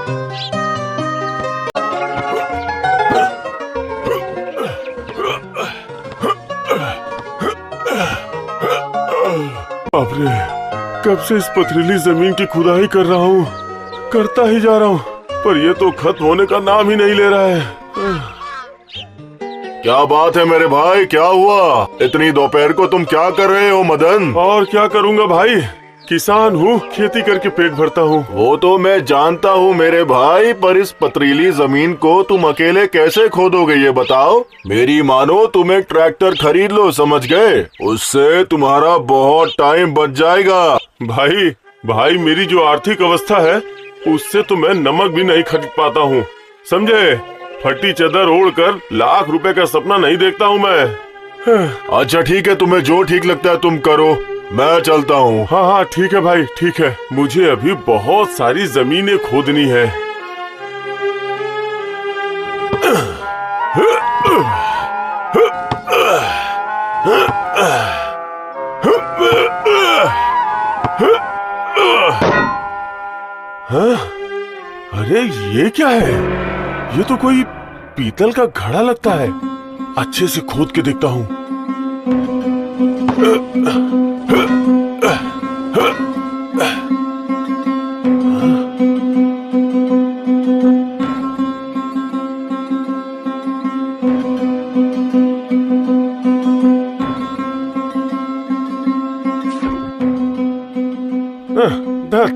बाप रे, कब से इस पथरीली जमीन की खुदाई कर रहा हूँ, करता ही जा रहा हूँ, पर ये तो खत्म होने का नाम ही नहीं ले रहा है। क्या बात है मेरे भाई, क्या हुआ? इतनी दोपहर को तुम क्या कर रहे हो मदन? और क्या करूँगा भाई, किसान हूँ, खेती करके पेट भरता हूँ। वो तो मैं जानता हूँ मेरे भाई, पर इस पथरीली जमीन को तुम अकेले कैसे खोदोगे ये बताओ। मेरी मानो तुम एक ट्रैक्टर खरीद लो, समझ गए? उससे तुम्हारा बहुत टाइम बच जाएगा। भाई मेरी जो आर्थिक अवस्था है उससे तो मैं नमक भी नहीं खरीद पाता हूँ, समझे? फटी चादर ओढ़कर लाख रुपए का सपना नहीं देखता हूँ मैं। अच्छा ठीक है, तुम्हें जो ठीक लगता है तुम करो, मैं चलता हूँ। हाँ ठीक है भाई, ठीक है। मुझे अभी बहुत सारी जमीनें खोदनी है। हाँ? अरे ये क्या है? ये तो कोई पीतल का घड़ा लगता है। अच्छे से खोद के देखता हूँ।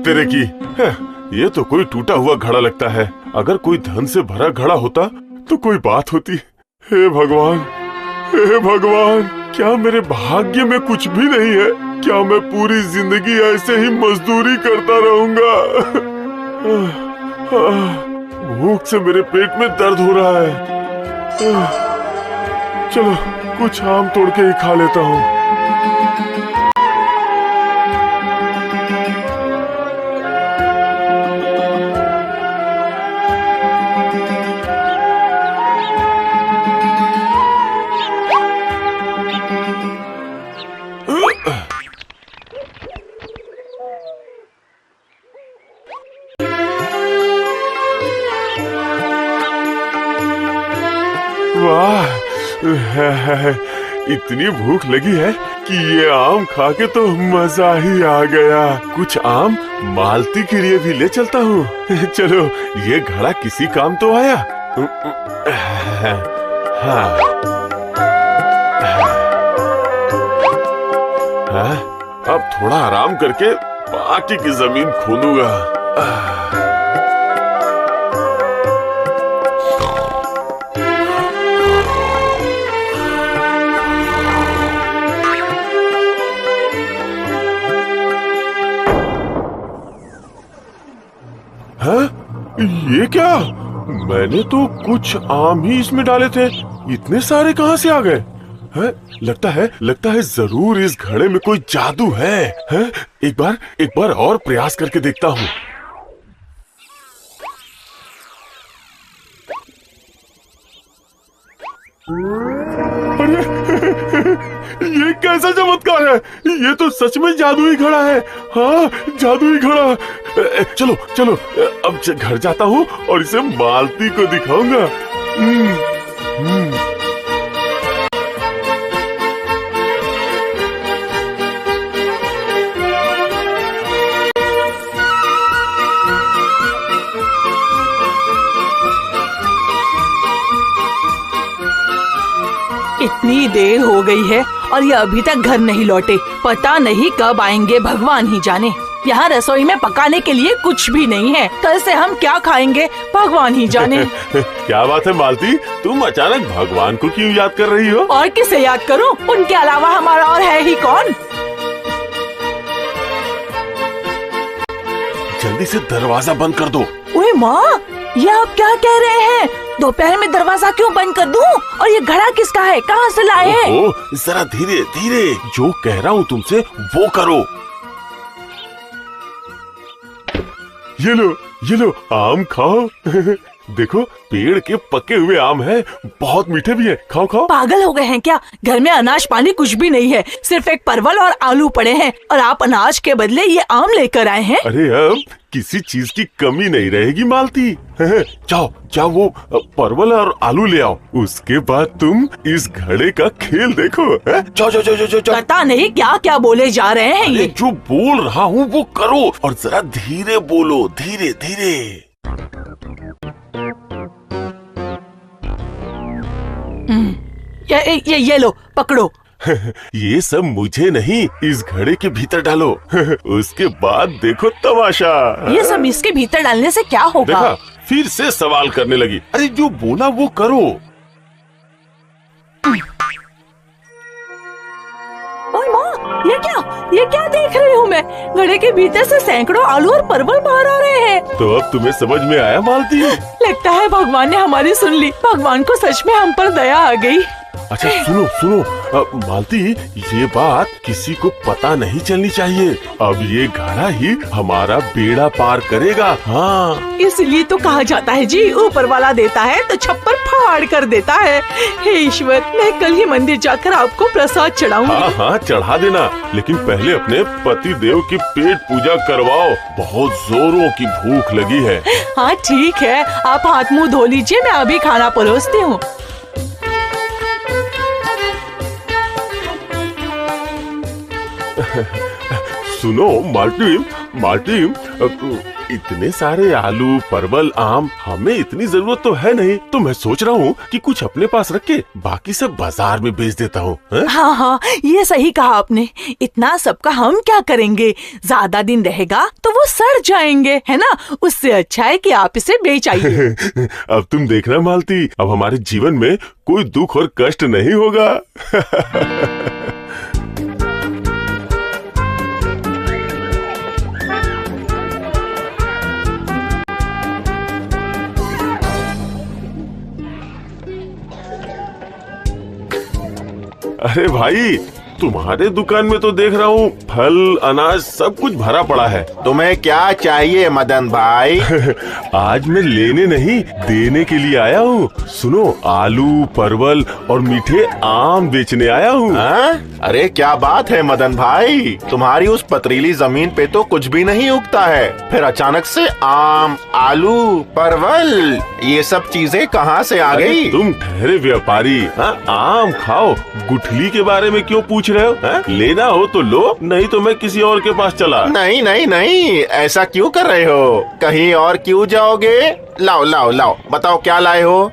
तेरे की ये तो कोई टूटा हुआ घड़ा लगता है। अगर कोई धन से भरा घड़ा होता तो कोई बात होती। हे भगवान, हे भगवान, क्या मेरे भाग्य में कुछ भी नहीं है? क्या मैं पूरी जिंदगी ऐसे ही मजदूरी करता रहूंगा? भूख से मेरे पेट में दर्द हो रहा है। चलो कुछ आम तोड़ के ही खा लेता हूँ। वाह, इतनी भूख लगी है कि ये आम खा के तो मजा ही आ गया। कुछ आम मालती के लिए भी ले चलता हूँ। चलो, ये घड़ा किसी काम तो आया। हाँ। अब थोड़ा आराम करके बाकी की जमीन खोदूंगा। हाँ? ये क्या? मैंने तो कुछ आम ही इसमें डाले थे, इतने सारे कहाँ से आ गए? है? लगता है जरूर इस घड़े में कोई जादू है। एक बार और प्रयास करके देखता हूँ। ये कैसा चमत्कार है? ये तो सच में जादुई घड़ा है। हाँ, जादुई घड़ा। चलो अब घर जाता हूँ और इसे मालती को दिखाऊंगा। इतनी देर हो गई है और ये अभी तक घर नहीं लौटे। पता नहीं कब आएंगे, भगवान ही जाने। यहाँ रसोई में पकाने के लिए कुछ भी नहीं है। कल से हम क्या खाएंगे, भगवान ही जाने। क्या बात है मालती, तुम अचानक भगवान को क्यों याद कर रही हो? और किसे याद करूँ? उनके अलावा हमारा और है ही कौन? जल्दी से दरवाजा बंद कर दो। ओए माँ, ये आप क्या कह रहे हैं? दोपहर में दरवाजा क्यों बंद कर दूं? और ये घड़ा किसका है? कहाँ से लाए हैं? जरा धीरे धीरे, जो कह रहा हूँ तुमसे वो करो। ये लो आम खाओ। देखो, पेड़ के पके हुए आम हैं, बहुत मीठे भी हैं। खाओ। पागल हो गए हैं क्या? घर में अनाज पानी कुछ भी नहीं है, सिर्फ एक परवल और आलू पड़े हैं और आप अनाज के बदले ये आम लेकर आए हैं। अरे अब किसी चीज की कमी नहीं रहेगी मालती। जाओ जाओ वो परवल और आलू ले आओ, उसके बाद तुम इस घड़े का खेल देखो। जाओ जाओ जाओ जाओ जाओ। पता नहीं क्या क्या बोले जा रहे हैं ये। जो बोल रहा हूँ वो करो और जरा धीरे बोलो, धीरे धीरे। ये लो पकड़ो। ये सब मुझे नहीं, इस घड़े के भीतर डालो। उसके बाद देखो तमाशा। ये सब इसके भीतर डालने से क्या होगा? देखा, फिर से सवाल करने लगी। अरे जो बोला वो करो। ओए माँ, ये क्या देख रही हूँ मैं? घड़े के भीतर से सैकड़ों आलू और परवल बाहर आ रहे हैं। तो अब तुम्हें समझ में आया मालती? लगता है भगवान ने हमारी सुन ली। भगवान को सच में हम पर दया आ गई। अच्छा सुनो सुनो मालती, ये बात किसी को पता नहीं चलनी चाहिए। अब ये घड़ा ही हमारा बेड़ा पार करेगा। हाँ, इसलिए तो कहा जाता है जी, ऊपर वाला देता है तो छप्पर फाड़ कर देता है। हे ईश्वर, मैं कल ही मंदिर जाकर आपको प्रसाद चढ़ाऊंगी। हाँ हाँ चढ़ा देना, लेकिन पहले अपने पति देव की पेट पूजा करवाओ। बहुत जोरों की भूख लगी है। हाँ ठीक है, आप हाथ मुंह धो लीजिए, मैं अभी खाना परोसती हूँ। सुनो मालती, इतने सारे आलू परवल आम हमें इतनी जरूरत तो है नहीं, तो मैं सोच रहा हूँ कि कुछ अपने पास रख के बाकी सब बाजार में बेच देता हूँ। हाँ हाँ, ये सही कहा आपने। इतना सबका हम क्या करेंगे? ज्यादा दिन रहेगा तो वो सड़ जाएंगे, है ना? उससे अच्छा है कि आप इसे बेच आइए। अब तुम देखना मालती, अब हमारे जीवन में कोई दुख और कष्ट नहीं होगा। अरे भाई, तुम्हारे दुकान में तो देख रहा हूँ फल अनाज सब कुछ भरा पड़ा है। तुम्हें क्या चाहिए मदन भाई? आज मैं लेने नहीं, देने के लिए आया हूँ। सुनो, आलू परवल और मीठे आम बेचने आया हूँ। अरे क्या बात है मदन भाई, तुम्हारी उस पथरीली जमीन पे तो कुछ भी नहीं उगता है, फिर अचानक से आम आलू परवल ये सब चीजें कहाँ से आ गई? तुम ठहरे व्यापारी, आम खाओ, गुठली के बारे में क्यों पूछ रहे हो? लेना हो तो लो, नहीं तो मैं किसी और के पास चला। नहीं नहीं नहीं, ऐसा क्यों कर रहे हो? कहीं और क्यों जाओगे? लाओ लाओ लाओ, बताओ क्या लाए हो?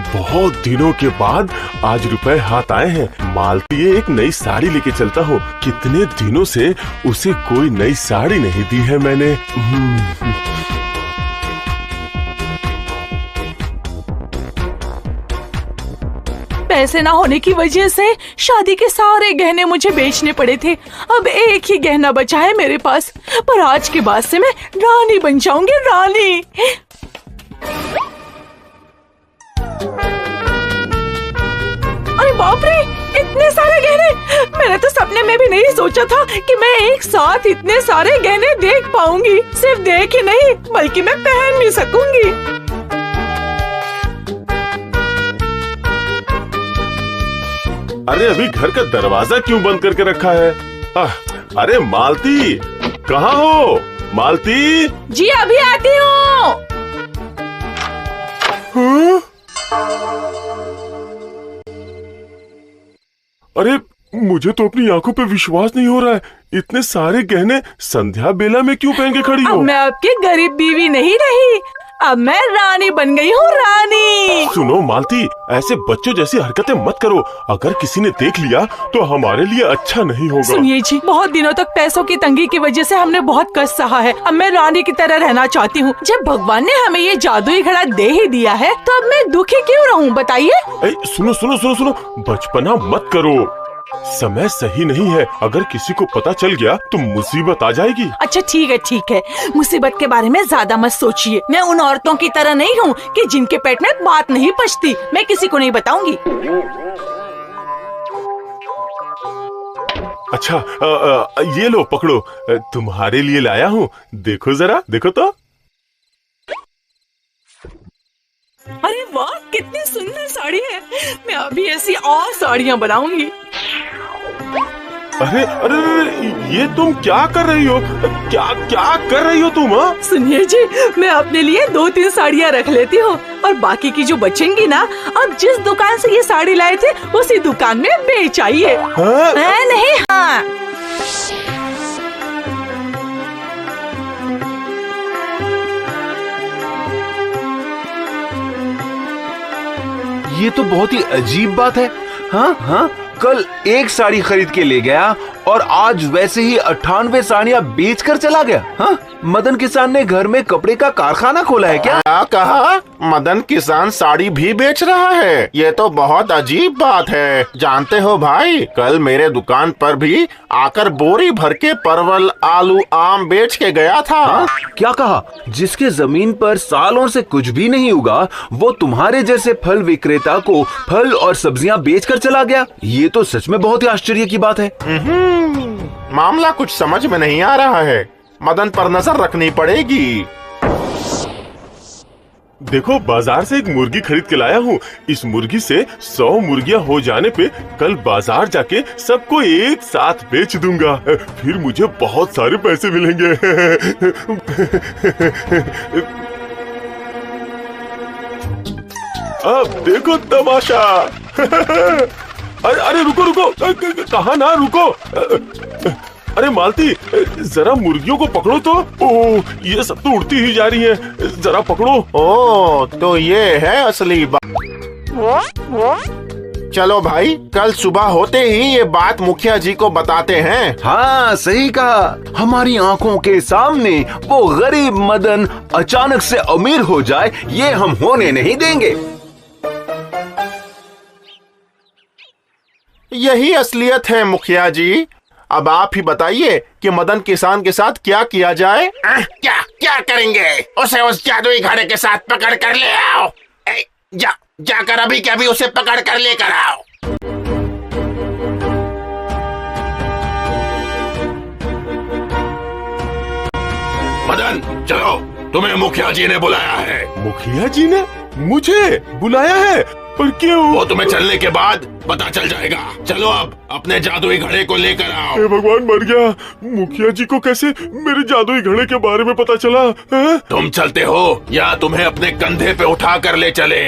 बहुत दिनों के बाद आज रुपए हाथ आए हैं। मालती एक नई साड़ी लेके चलता हूँ। कितने दिनों से उसे कोई नई साड़ी नहीं दी है मैंने। पैसे ना होने की वजह से शादी के सारे गहने मुझे बेचने पड़े थे। अब एक ही गहना बचा है मेरे पास, पर आज के बाद से मैं रानी बन जाऊंगी, रानी। अरे बाप रे, इतने सारे गहने! मैंने तो सपने में भी नहीं सोचा था कि मैं एक साथ इतने सारे गहने देख पाऊंगी। सिर्फ देख ही नहीं, बल्कि मैं पहन भी सकूंगी। अरे अभी घर का दरवाजा क्यों बंद करके रखा है? अरे मालती, कहाँ हो मालती? जी अभी आती हूँ। अरे मुझे तो अपनी आंखों पे विश्वास नहीं हो रहा है। इतने सारे गहने संध्या बेला में क्यों पहन के खड़ी हो? अब मैं आपकी गरीब बीवी नहीं रही, अब मैं रानी बन गई हूँ, रानी। सुनो मालती, ऐसे बच्चों जैसी हरकतें मत करो। अगर किसी ने देख लिया तो हमारे लिए अच्छा नहीं होगा। सुनिए जी, बहुत दिनों तक पैसों की तंगी की वजह से हमने बहुत कष्ट सहा है। अब मैं रानी की तरह रहना चाहती हूँ। जब भगवान ने हमें ये जादुई घड़ा दे ही दिया है, तो अब मैं दुखी क्यों रहूँ, बताइए? सुनो सुनो सुनो सुनो, बचपना मत करो। समय सही नहीं है। अगर किसी को पता चल गया तो मुसीबत आ जाएगी। अच्छा ठीक है, मुसीबत के बारे में ज्यादा मत सोचिए। मैं उन औरतों की तरह नहीं हूँ कि जिनके पेट में बात नहीं पचती। मैं किसी को नहीं बताऊंगी। अच्छा ये लो पकड़ो, तुम्हारे लिए लाया हूँ। देखो जरा, देखो तो। अरे वाह, कितनी सुंदर साड़ी है। मैं अभी ऐसी और साड़ियाँ बनाऊंगी। अरे अरे अरे, ये तुम क्या कर रही हो? क्या क्या कर रही हो तुम? हाँ? सुनिए जी, मैं अपने लिए 2-3 साड़ियाँ रख लेती हूँ और बाकी की जो बचेंगी ना, अब जिस दुकान से ये साड़ी लाए थे उसी दुकान में बेच आइए। हाँ? नहीं, हाँ। ये तो बहुत ही अजीब बात है। हाँ हाँ, कल एक साड़ी खरीद के ले गया और आज वैसे ही 98 साड़ियाँ बेच कर चला गया। हाँ, मदन किसान ने घर में कपड़े का कारखाना खोला है क्या? क्या कहा? मदन किसान साड़ी भी बेच रहा है? ये तो बहुत अजीब बात है। जानते हो भाई, कल मेरे दुकान पर भी आकर बोरी भर के परवल, आलू, आम बेच के गया था। हाँ? क्या कहा? जिसके जमीन पर सालों से कुछ भी नहीं उगा, वो तुम्हारे जैसे फल विक्रेता को फल और सब्जियां बेच कर चला गया? ये तो सच में बहुत ही आश्चर्य की बात है। मामला कुछ समझ में नहीं आ रहा है। मदन पर नजर रखनी पड़ेगी। देखो, बाजार से एक मुर्गी खरीद के लाया हूँ। इस मुर्गी से 100 मुर्गियाँ हो जाने पे कल बाजार जाके सबको एक साथ बेच दूंगा। फिर मुझे बहुत सारे पैसे मिलेंगे। अब देखो तमाशा। अरे रुको रुको, कहाँ ना रुको। अरे मालती, जरा मुर्गियों को पकड़ो तो। ओह, ये सब तो उड़ती ही जा रही हैं। जरा पकड़ो। ओह, तो ये है असली बात। चलो भाई, कल सुबह होते ही ये बात मुखिया जी को बताते हैं। हाँ, सही कहा। हमारी आंखों के सामने वो गरीब मदन अचानक से अमीर हो जाए, ये हम होने नहीं देंगे। यही असलियत है मुखिया जी। अब आप ही बताइए कि मदन किसान के साथ क्या किया जाए। क्या क्या करेंगे? उसे उस जादुई घड़े के साथ पकड़ कर ले आओ। जाकर अभी के अभी उसे पकड़ कर लेकर आओ। मदन, चलो, तुम्हें मुखिया जी ने बुलाया है। मुखिया जी ने मुझे बुलाया है? पर क्यों? वो तुम्हें चलने के बाद पता चल जाएगा। चलो अब अपने जादुई घड़े को लेकर आओ। हे भगवान, मर गया। मुखिया जी को कैसे मेरे जादुई घड़े के बारे में पता चला? है? तुम चलते हो या तुम्हें अपने कंधे पे उठा कर ले चले?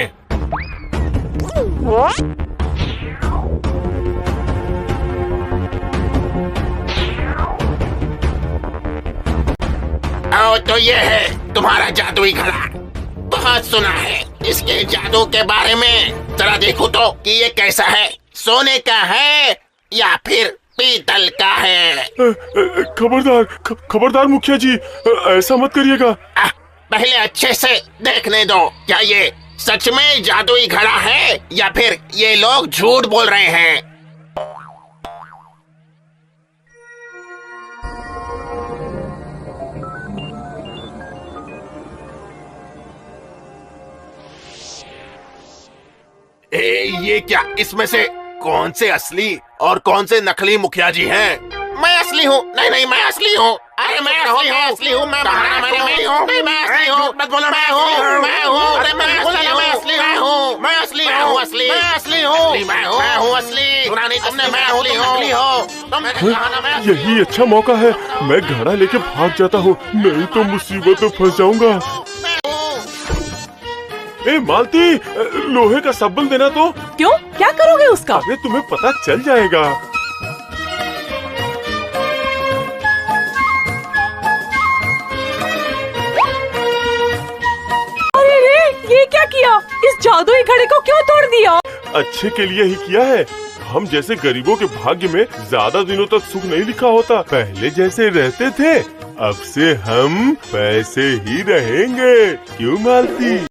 आओ, तो ये है तुम्हारा जादुई घड़ा। बहुत सुना है इसके जादू के बारे में। जरा देखो तो कि ये कैसा है, सोने का है या फिर पीतल का है। खबरदार, खबरदार मुखिया जी, ऐसा मत करिएगा। पहले अच्छे से देखने दो, क्या ये सच में जादुई घड़ा है या फिर ये लोग झूठ बोल रहे हैं। ये क्या, इसमें से कौन से असली और कौन से नकली मुखिया जी हैं? मैं असली हूँ। नहीं नहीं, मैं असली हूँ। अरे मैं असली हूँ। मैं असली हूँ। नहीं, मैं असली हूँ। मत बोलो, मैं हूँ। अरे मैं असली हूँ। मैं असली हूँ। मैं असली हूँ। असली, मैं असली हूँ। मैं हूँ असली। सुना नहीं तुमने? मैं असली हूँ। यही अच्छा मौका है, मैं घड़ा लेके भाग जाता हूँ, नहीं तो मुसीबत में फंस जाऊंगा। ए मालती, लोहे का सब्बल देना तो। क्यों, क्या करोगे उसका? अरे तुम्हें पता चल जाएगा। अरे रे, ये क्या किया? इस जादुई घड़े को क्यों तोड़ दिया? अच्छे के लिए ही किया है। हम जैसे गरीबों के भाग्य में ज्यादा दिनों तक सुख नहीं लिखा होता। पहले जैसे रहते थे, अब से हम पैसे ही रहेंगे। क्यों मालती?